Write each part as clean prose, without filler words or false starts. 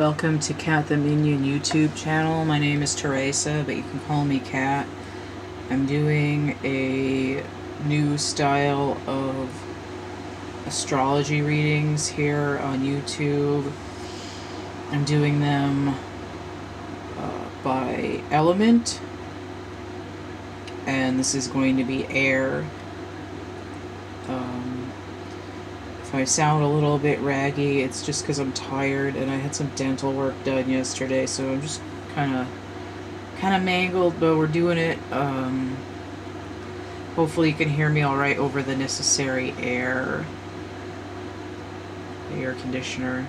Welcome to CATtheMinion YouTube channel. My name is Theresa, but you can call me Cat. I'm doing a new style of astrology readings here on YouTube. I'm doing them by element, and this is going to be air. If I sound a little bit raggy, it's just because I'm tired and I had some dental work done yesterday, so I'm just kind of mangled, but we're doing it. Hopefully you can hear me all right over the necessary air conditioner.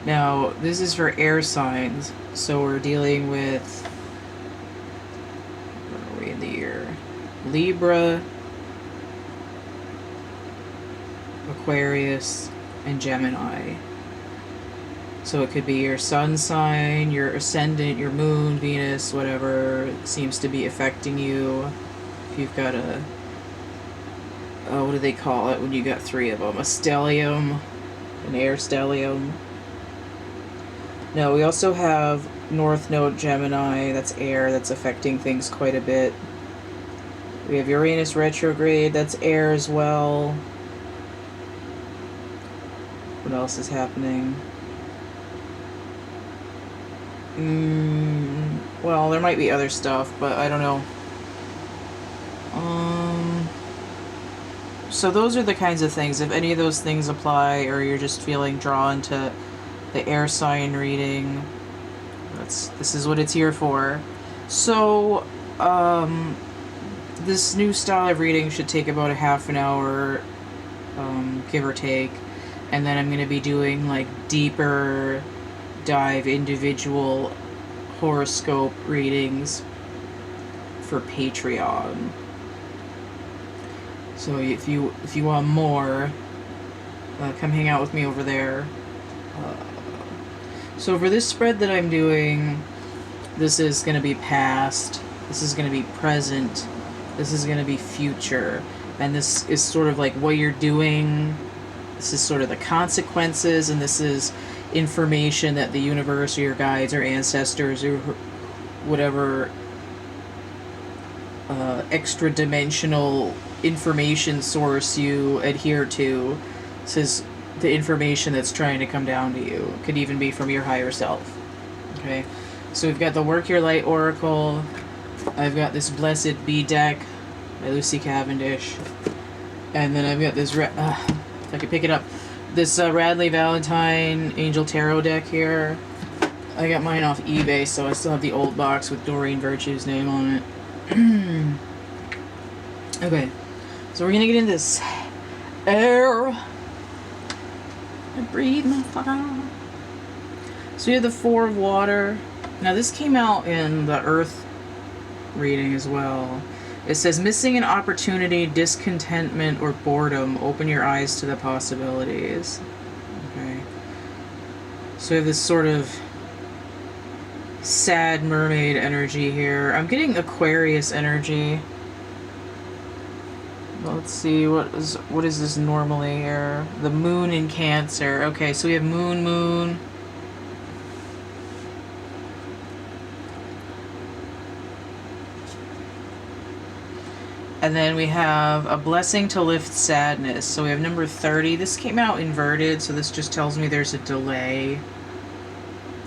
Now, this is for air signs, so we're dealing with, where are we in the year? Libra, Aquarius, and Gemini. So it could be your sun sign, your ascendant, your moon, Venus, whatever seems to be affecting you. If you've got a, what do they call it when you got three of them? A stellium, an air stellium. No, we also have North Node Gemini, that's air, that's affecting things quite a bit. We have Uranus retrograde, that's air as well. What else is happening? Well, there might be other stuff, but I don't know. So those are the kinds of things. If any of those things apply, or you're just feeling drawn to the air sign reading, this is what it's here for. So, this new style of reading should take about a half an hour, give or take. And then I'm going to be doing like deeper dive individual horoscope readings for Patreon. So if you want more, come hang out with me over there. So for this spread that I'm doing, this is going to be past, this is going to be present, this is going to be future, and this is sort of like what you're doing. This is sort of the consequences, and this is information that the universe or your guides or ancestors or whatever extra dimensional information source you adhere to. This is the information that's trying to come down to you. It could even be from your higher self. Okay, so we've got the Work Your Light Oracle. I've got this Blessed Bee deck by Lucy Cavendish, and then I've got this I could pick it up. This Radley Valentine Angel Tarot deck here. I got mine off eBay, so I still have the old box with Doreen Virtue's name on it. Okay, so we're gonna get into this air. I breathe, motherfucker. So we have the Four of Water. Now this came out in the Earth reading as well. It says, missing an opportunity, discontentment, or boredom. Open your eyes to the possibilities. Okay. So we have this sort of sad mermaid energy here. I'm getting Aquarius energy. Well, let's see, what is this normally here? The moon in Cancer. Okay, so we have moon. And then we have a blessing to lift sadness. So we have number 30. This came out inverted, so this just tells me there's a delay.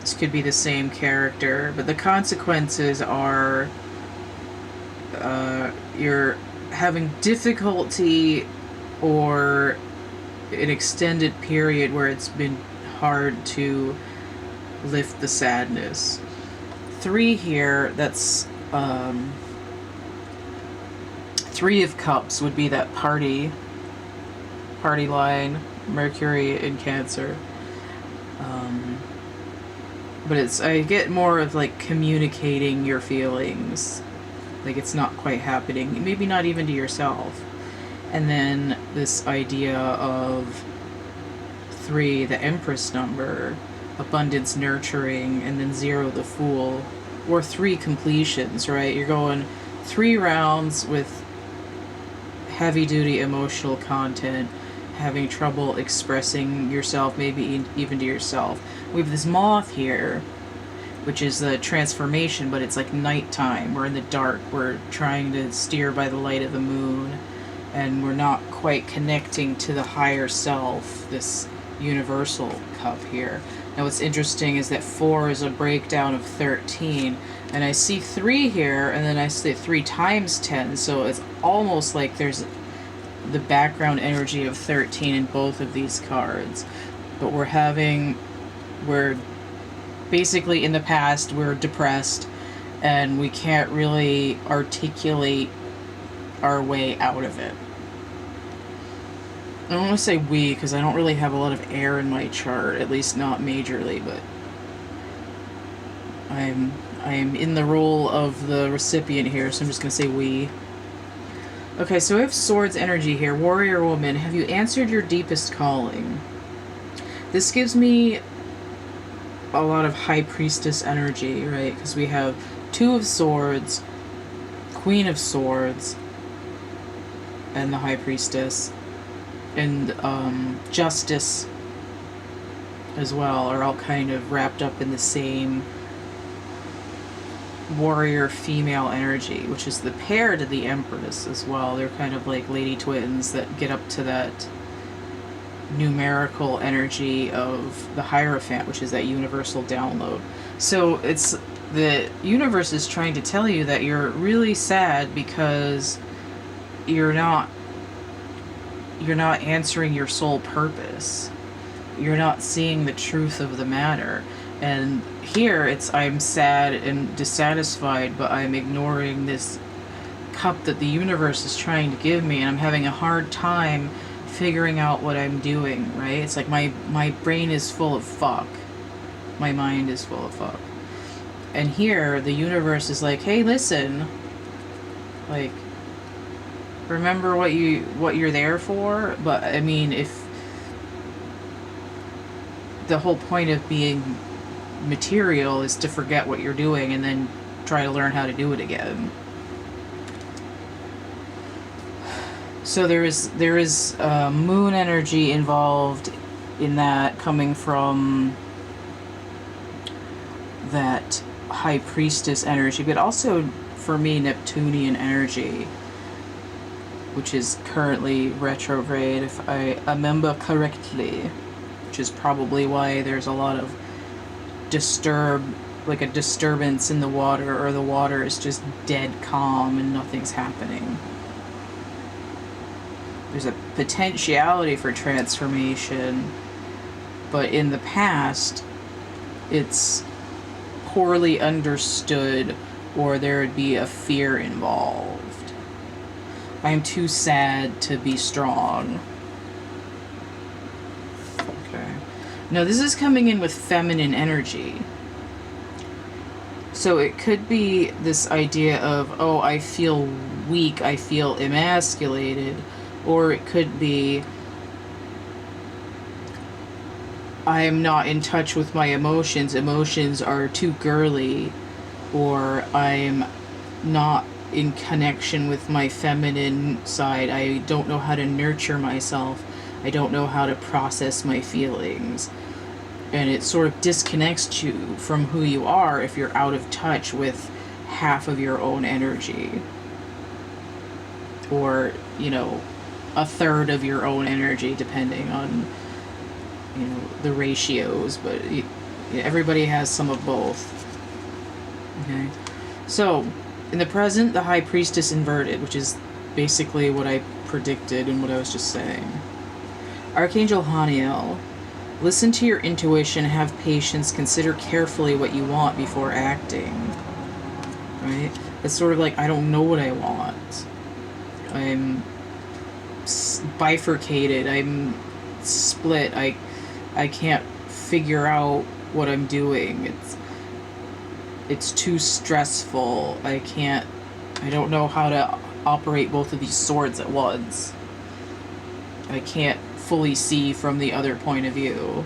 This could be the same character, but the consequences are you're having difficulty or an extended period where it's been hard to lift the sadness. 3 here, that's Three of Cups would be that party line, Mercury in Cancer. But I get more of like communicating your feelings. Like it's not quite happening. Maybe not even to yourself. And then this idea of 3, the Empress number, abundance, nurturing, and then 0, the Fool. Or 3 completions, right? You're going 3 rounds with heavy-duty emotional content, having trouble expressing yourself, maybe even to yourself. We have this moth here, which is the transformation, but it's like nighttime. We're in the dark. We're trying to steer by the light of the moon, and we're not quite connecting to the higher self, this universal cup here. Now what's interesting is that 4 is a breakdown of 13, and I see 3 here, and then I see 3 times 10, so it's almost like there's the background energy of 13 in both of these cards. But we're basically in the past, we're depressed, and we can't really articulate our way out of it. I don't want to say we, because I don't really have a lot of air in my chart, at least not majorly, but I'm in the role of the recipient here, so I'm just going to say we. Okay, so I have Swords energy here. Warrior woman, have you answered your deepest calling? This gives me a lot of High Priestess energy, right? Because we have 2 of Swords, Queen of Swords, and the High Priestess, and Justice as well are all kind of wrapped up in the same warrior female energy, which is the pair to the Empress as well. They're kind of like lady twins that get up to that numerical energy of the Hierophant, which is that universal download. So it's the universe is trying to tell you that you're really sad because you're not answering your soul purpose. You're not seeing the truth of the matter. And here it's I'm sad and dissatisfied, but I'm ignoring this cup that the universe is trying to give me, and I'm having a hard time figuring out what I'm doing, right? It's like my brain is full of fuck. My mind is full of fuck. And here the universe is like, hey, listen, like, remember what you're there for. But I mean, if the whole point of being material is to forget what you're doing and then try to learn how to do it again. So there is moon energy involved in that, coming from that High Priestess energy, but also for me Neptunian energy, which is currently retrograde, if I remember correctly, which is probably why there's a lot of a disturbance in the water, or the water is just dead calm and nothing's happening. There's a potentiality for transformation, but in the past it's poorly understood, or there would be a fear involved. I'm too sad to be strong. Okay. Now this is coming in with feminine energy. So it could be this idea of, oh, I feel weak, I feel emasculated, or it could be I'm not in touch with my emotions, emotions are too girly, or I'm not in connection with my feminine side, I don't know how to nurture myself, I don't know how to process my feelings. And it sort of disconnects you from who you are if you're out of touch with half of your own energy. Or, you know, a third of your own energy, depending on, you know, the ratios. But everybody has some of both. Okay. So, in the present, the High Priestess inverted, which is basically what I predicted and what I was just saying. Archangel Haniel. Listen to your intuition, have patience, consider carefully what you want before acting. Right? It's sort of like, I don't know what I want. I'm bifurcated, I'm split, I can't figure out what I'm doing. It's too stressful. I don't know how to operate both of these swords at once. I can't fully see from the other point of view.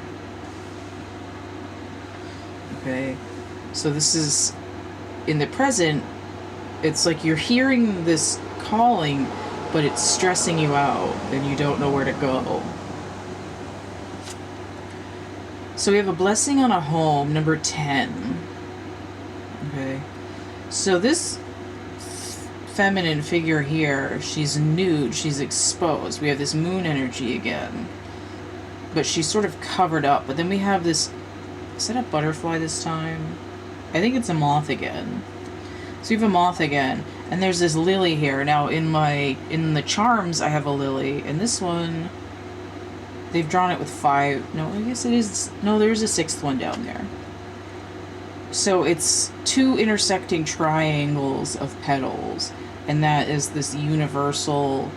Okay, so this is in the present. It's like you're hearing this calling, but it's stressing you out and you don't know where to go. So we have a blessing on a home, number 10. Okay. So this feminine figure here, she's nude, she's exposed. We have this moon energy again. But she's sort of covered up. But then we have this, is that a butterfly this time? I think it's a moth again. So we have a moth again. And there's this lily here. Now in the charms I have a lily. And this one, they've drawn it with 5. No, I guess it is. No, there's a 6th one down there. So it's 2 intersecting triangles of petals. And that is this universal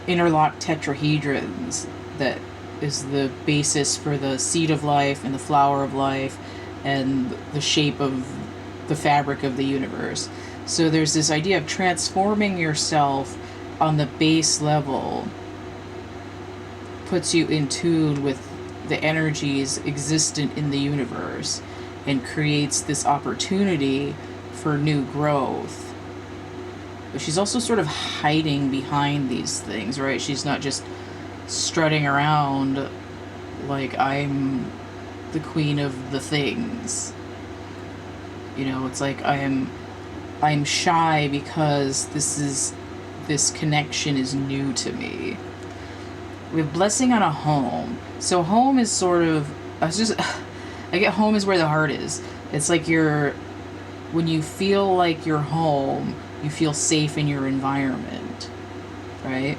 interlocked tetrahedrons that is the basis for the seed of life and the flower of life and the shape of the fabric of the universe. So there's this idea of transforming yourself on the base level, puts you in tune with the energies existent in the universe and creates this opportunity for new growth. But she's also sort of hiding behind these things, right? She's not just strutting around like I'm the queen of the things. You know, it's like I'm shy because this connection is new to me. We have blessing on a home. So home is sort of, I get home is where the heart is. It's like when you feel like you're home, you feel safe in your environment, right?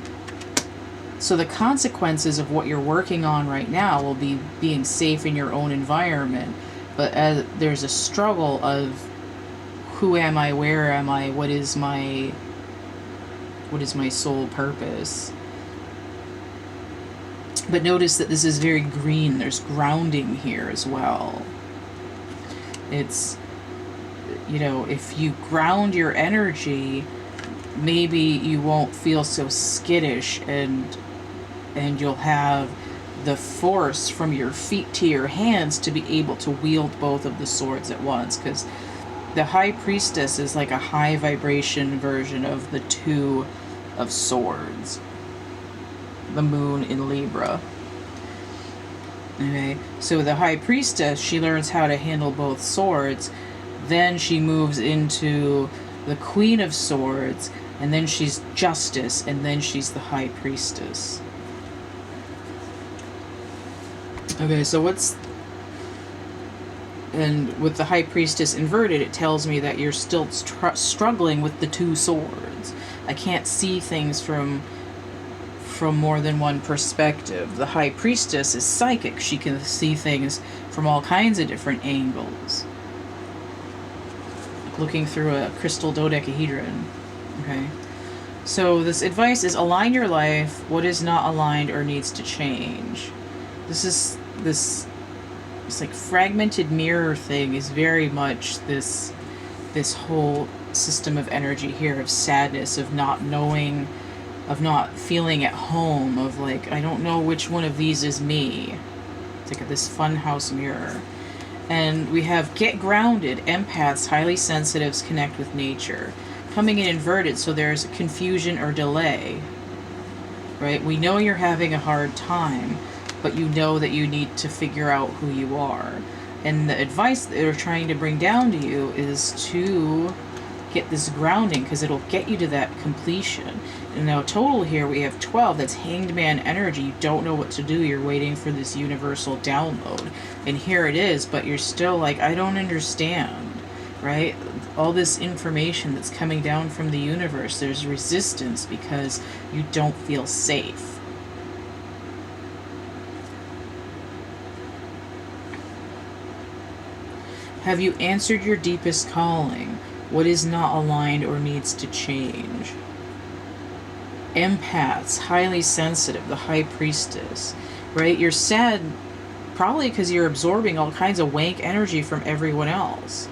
So the consequences of what you're working on right now will be being safe in your own environment. But there's a struggle of who am I, where am I, what is my sole purpose. But notice that this is very green. There's grounding here as well. It's, you know, if you ground your energy, maybe you won't feel so skittish and you'll have the force from your feet to your hands to be able to wield both of the swords at once, because the High Priestess is like a high vibration version of the 2 of Swords, the moon in Libra. Okay, so the High Priestess, she learns how to handle both swords, then she moves into the Queen of Swords, and then she's Justice, and then she's the High Priestess. Okay, so and with the High Priestess inverted, it tells me that you're still struggling with the 2 swords. I can't see things from more than one perspective. The High Priestess is psychic. She can see things from all kinds of different angles. Looking through a crystal dodecahedron. Okay. So this advice is align your life. What is not aligned or needs to change. This like fragmented mirror thing is very much this whole system of energy here of sadness, of not knowing, of not feeling at home, of like, I don't know which one of these is me. It's like this funhouse mirror. And we have get grounded, empaths, highly sensitives connect with nature. Coming in inverted, so there's confusion or delay. Right? We know you're having a hard time, but you know that you need to figure out who you are. And the advice that they're trying to bring down to you is to get this grounding, because it'll get you to that completion. And now total here we have 12. That's hanged man energy. You don't know what to do. You're waiting for this universal download. And here it is, but you're still like, I don't understand, right? All this information that's coming down from the universe, there's resistance because you don't feel safe. Have you answered your deepest calling? What is not aligned or needs to change? Empaths, highly sensitive, the High Priestess, right? You're sad probably because you're absorbing all kinds of wank energy from everyone else.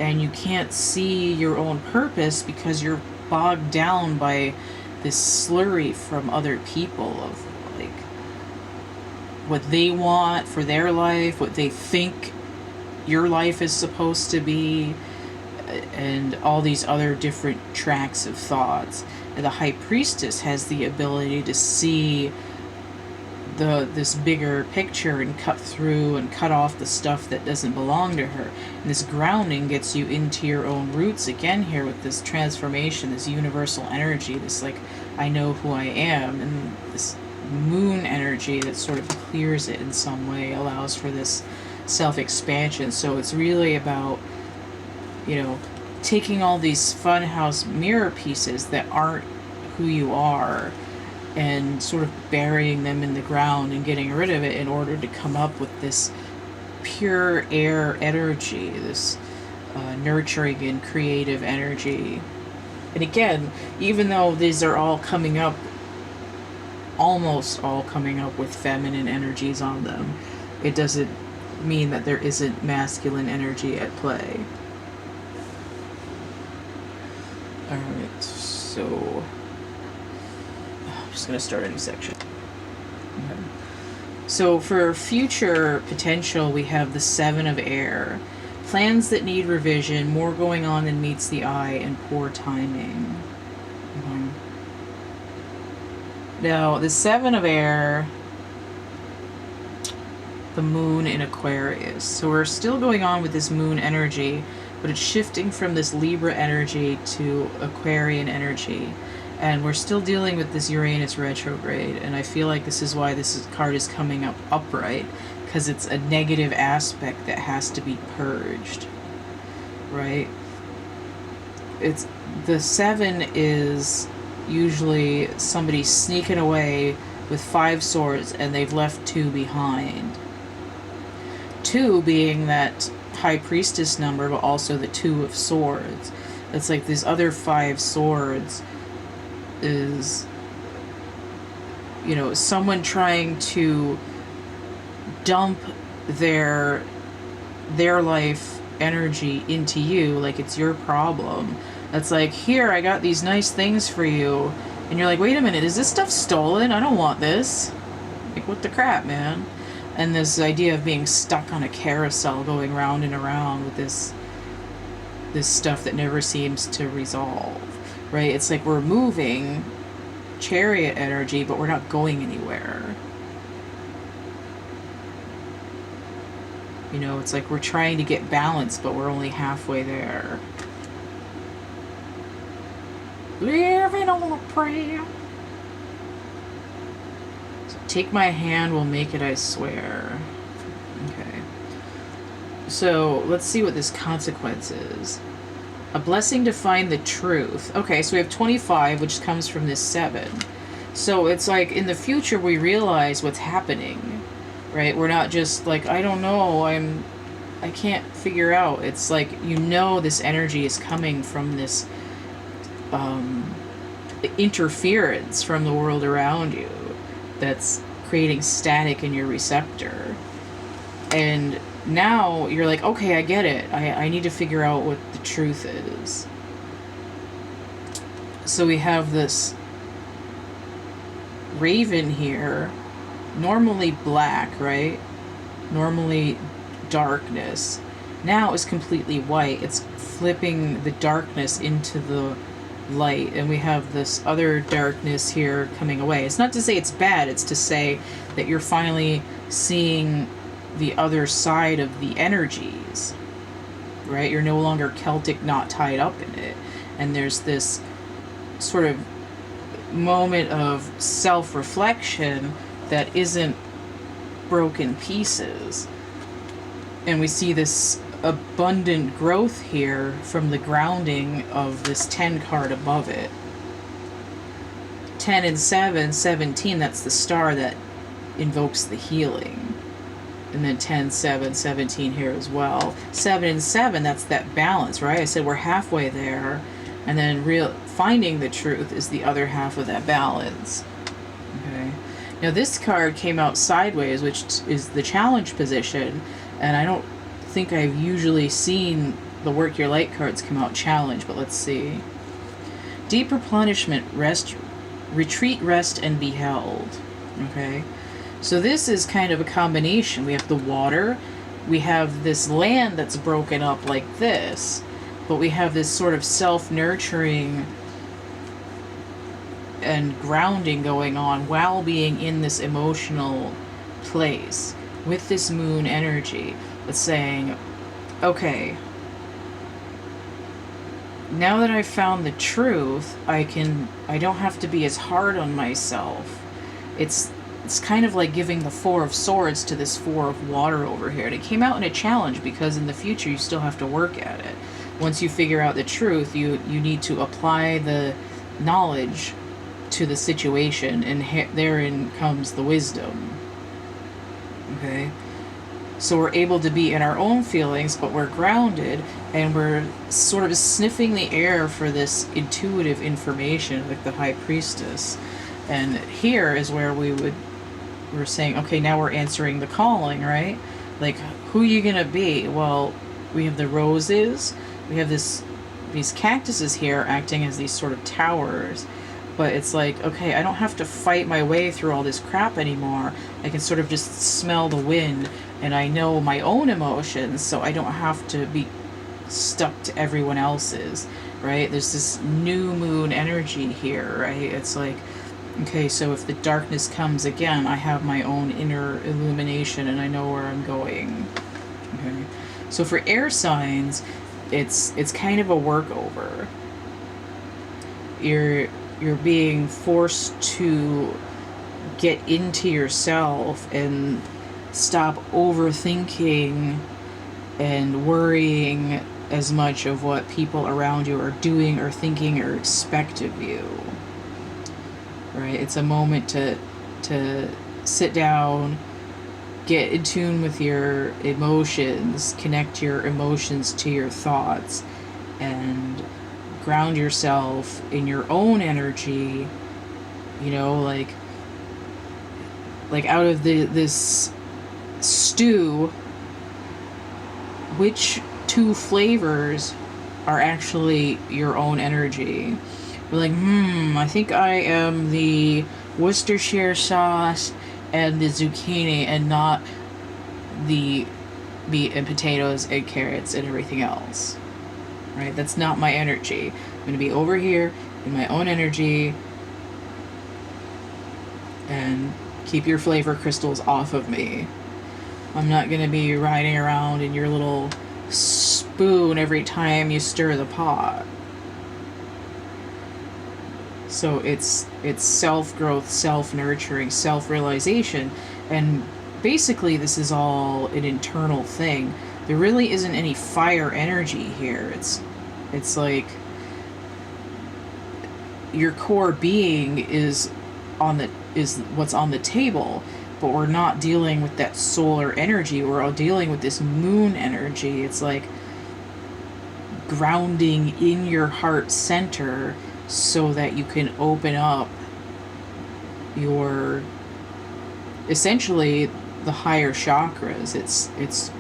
And you can't see your own purpose because you're bogged down by this slurry from other people of like what they want for their life, what they think your life is supposed to be, and all these other different tracks of thoughts. And the High Priestess has the ability to see this bigger picture and cut through and cut off the stuff that doesn't belong to her. And this grounding gets you into your own roots again here with this transformation, this universal energy, this like, I know who I am, and this moon energy that sort of clears it in some way, allows for this self-expansion. So it's really about, you know, taking all these funhouse mirror pieces that aren't who you are and sort of burying them in the ground and getting rid of it in order to come up with this pure air energy, this nurturing and creative energy. And again, even though these are all coming up, almost all coming up with feminine energies on them, it doesn't mean that there isn't masculine energy at play. Alright, so I'm just going to start a new section. Okay. So for future potential, we have the Seven of Air. Plans that need revision, more going on than meets the eye, and poor timing. Now, the Seven of Air, the moon in Aquarius. So we're still going on with this moon energy, but it's shifting from this Libra energy to Aquarian energy. And we're still dealing with this Uranus retrograde, and I feel like this is why card is coming up upright, because it's a negative aspect that has to be purged, right? It's the seven is usually somebody sneaking away with 5 swords and they've left 2 behind. 2 being that high priestess number, but also the 2 of swords. It's like these other 5 swords is, you know, someone trying to dump their life energy into you like it's your problem. It's like, here, I got these nice things for you, and you're like, wait a minute, is this stuff stolen? I don't want this. Like, what the crap, man? And this idea of being stuck on a carousel going round and around with this stuff that never seems to resolve, right? It's like we're moving chariot energy, but we're not going anywhere. You know, it's like we're trying to get balance, but we're only halfway there. Living on a prayer. So take my hand, we'll make it, I swear. Okay. So let's see what this consequence is. A blessing to find the truth. Okay, so we have 25, which comes from this 7. So it's like in the future we realize what's happening, right? We're not just like, I don't know, I can't figure out. It's like, you know, this energy is coming from this interference from the world around you that's creating static in your receptor. And now you're like, okay, I get it. I need to figure out what the truth is. So we have this raven here, normally black, right? Normally darkness. Now it's completely white. It's flipping the darkness into the light, and we have this other darkness here coming away. It's not to say it's bad, it's to say that you're finally seeing the other side of the energies, right? You're no longer Celtic, not tied up in it. And there's this sort of moment of self-reflection that isn't broken pieces. And we see this abundant growth here from the grounding of this 10 card above it. 10 and 7, 17, that's the star that invokes the healing. And then 10, 7, 17 here as well. 7 and 7, that's that balance, right? I said we're halfway there. And then finding the truth is the other half of that balance. Okay. Now this card came out sideways, which is the challenge position. And I don't think I've usually seen the Work Your Light cards come out challenge, but let's see. Deep replenishment, rest, retreat, rest, and be held. Okay. So this is kind of a combination. We have the water, we have this land that's broken up like this, but we have this sort of self-nurturing and grounding going on while being in this emotional place with this moon energy that's saying, okay, now that I've found the truth, I don't have to be as hard on myself. It's kind of like giving the Four of Swords to this Four of Water over here. And it came out in a challenge because in the future you still have to work at it. Once you figure out the truth, you need to apply the knowledge to the situation, and therein comes the wisdom. Okay? So we're able to be in our own feelings, but we're grounded, and we're sort of sniffing the air for this intuitive information, like the High Priestess. And here is where we're saying, okay, now we're answering the calling, right? Like, who are you gonna be? Well, we have the roses, we have these cactuses here acting as these sort of towers, but it's like, okay, I don't have to fight my way through all this crap anymore. I can sort of just smell the wind, and I know my own emotions, so I don't have to be stuck to everyone else's, right? There's this new moon energy here, right? It's like, okay, so if the darkness comes again, I have my own inner illumination and I know where I'm going. Okay. So for air signs, it's kind of a workover. You're being forced to get into yourself and stop overthinking and worrying as much of what people around you are doing or thinking or expect of you. Right? It's a moment to sit down, get in tune with your emotions, connect your emotions to your thoughts, and ground yourself in your own energy, you know, like out of this stew, which two flavors are actually your own energy. We're like, I think I am the Worcestershire sauce and the zucchini, and not the meat and potatoes and carrots and everything else. Right? That's not my energy. I'm going to be over here in my own energy, and keep your flavor crystals off of me. I'm not going to be riding around in your little spoon every time you stir the pot. So it's self-growth, self-nurturing, self-realization, and basically this is all an internal thing. There really isn't any fire energy here. It's like your core being is what's on the table, but we're not dealing with that solar energy. We're all dealing with this moon energy. It's like grounding in your heart center so that you can open up your, essentially, the higher chakras. It's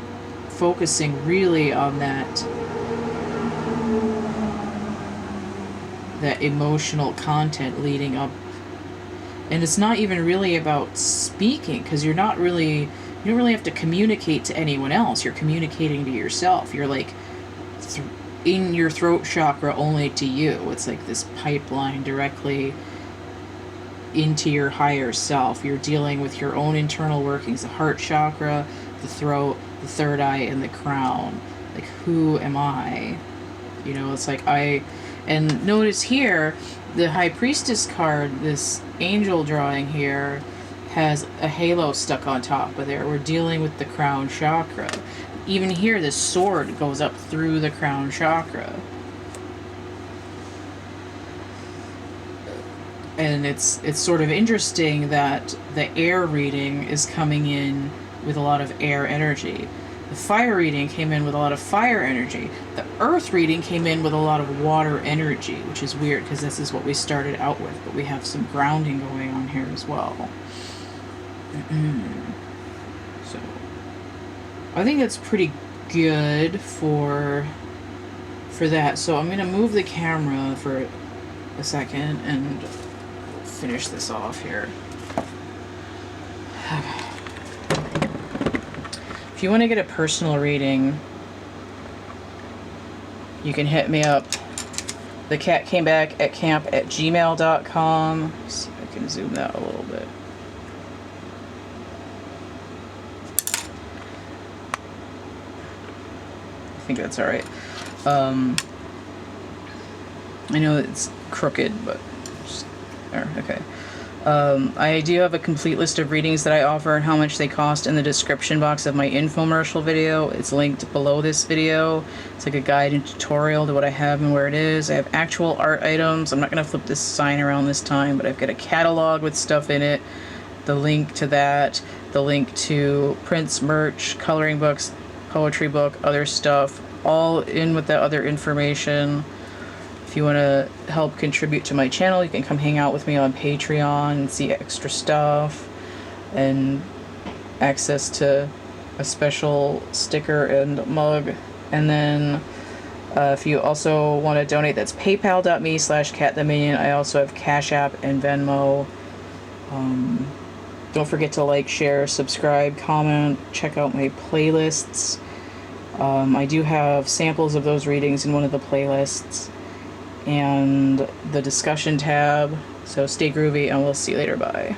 focusing really on that emotional content leading up. And it's not even really about speaking, because you don't really have to communicate to anyone else. You're communicating to yourself. You're like in your throat chakra only to you. It's like this pipeline directly into your higher self. You're dealing with your own internal workings, the heart chakra, the throat, the third eye, and the crown. Like, who am I? You know, it's like and notice here, the High Priestess card, this angel drawing here, has a halo stuck on top of there. We're dealing with the crown chakra. Even here, this sword goes up through the crown chakra. And it's sort of interesting that the air reading is coming in with a lot of air energy. The fire reading came in with a lot of fire energy. The earth reading came in with a lot of water energy, which is weird because this is what we started out with, but we have some grounding going on here as well. So I think that's pretty good for that. So I'm going to move the camera for a second and finish this off here. Okay. If you want to get a personal reading, you can hit me up thecatcamebackatcamp@gmail.com. Let's see if I can zoom that a little bit. I think that's alright. I know it's crooked, but just, okay. I do have a complete list of readings that I offer and how much they cost in the description box of my infomercial video. It's linked below this video. It's like a guide and tutorial to what I have and where it is. I have actual art items. I'm not going to flip this sign around this time, but I've got a catalog with stuff in it. The link to that. The link to prints, merch, coloring books, poetry book, other stuff. All in with that other information. If you want to help contribute to my channel, you can come hang out with me on Patreon and see extra stuff and access to a special sticker and mug. And then if you also want to donate, that's paypal.me/CATtheMinion. I also have Cash App and Venmo. Don't forget to like, share, subscribe, comment, check out my playlists. I do have samples of those readings in one of the playlists and the discussion tab. So stay groovy and we'll see you later. Bye.